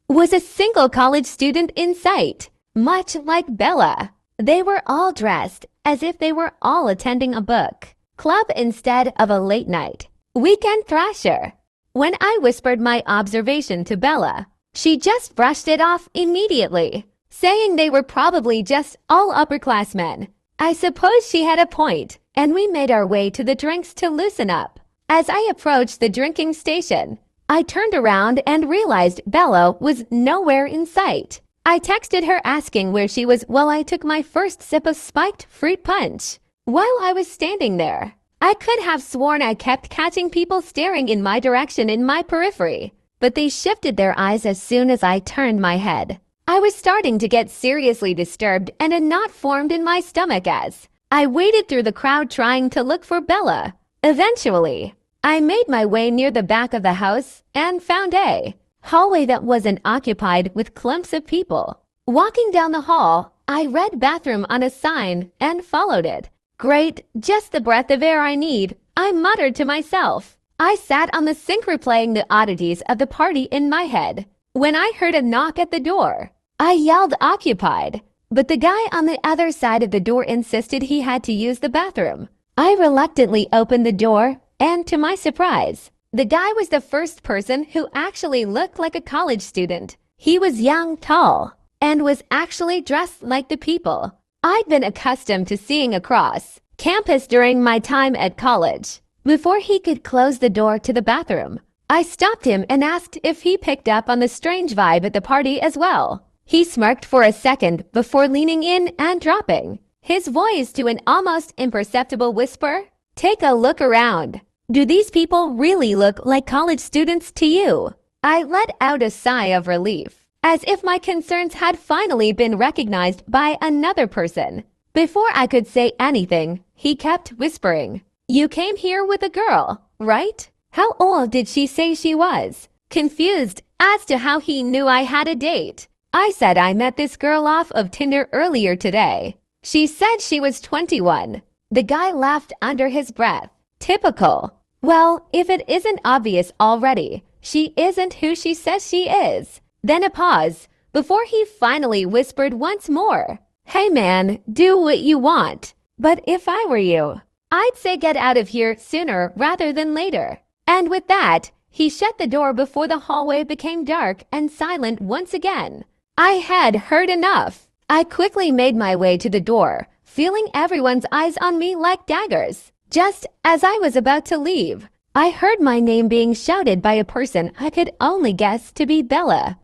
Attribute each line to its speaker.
Speaker 1: was a single college student in sight, much like Bella. They were all dressed as if they were all attending a book club instead of a late night weekend thrasher. When I whispered my observation to Bella, she just brushed it off immediately, saying they were probably just all upperclassmen. I suppose she had a point, and we made our way to the drinks to loosen up. As I approached the drinking station, I turned around and realized Bella was nowhere in sight. I texted her asking where she was while I took my first sip of spiked fruit punch. While I was standing there, I could have sworn I kept catching people staring in my direction in my periphery, but they shifted their eyes as soon as I turned my head. I was starting to get seriously disturbed, and a knot formed in my stomach as I waded through the crowd trying to look for Bella. Eventually, I made my way near the back of the house and found a hallway that wasn't occupied with clumps of people. Walking down the hall, I read bathroom on a sign and followed it. Great, just the breath of air I need, I muttered to myself. I sat on the sink replaying the oddities of the party in my head when I heard a knock at the door. I yelled occupied, but the guy on the other side of the door insisted he had to use the bathroom. I reluctantly opened the door, and to my surprise, the guy was the first person who actually looked like a college student. He was young, tall, and was actually dressed like the people I'd been accustomed to seeing across campus during my time at college. Before he could close the door to the bathroom, I stopped him and asked if he picked up on the strange vibe at the party as well. He smirked for a second before leaning in and dropping his voice to an almost imperceptible whisper. Take a look around. Do these people really look like college students to you? I let out a sigh of relief, as if my concerns had finally been recognized by another person. Before I could say anything, he kept whispering. You came here with a girl, right? How old did she say she was? Confused as to how he knew I had a date, I said I met this girl off of Tinder earlier today. She said she was 21. The guy laughed under his breath. Typical. Well, if it isn't obvious already, she isn't who she says she is. Then a pause before he finally whispered once more. Hey man, do what you want. But if I were you, I'd say get out of here sooner rather than later. And with that, he shut the door before the hallway became dark and silent once again. I had heard enough. I quickly made my way to the door, feeling everyone's eyes on me like daggers. Just as I was about to leave, I heard my name being shouted by a person I could only guess to be Bella.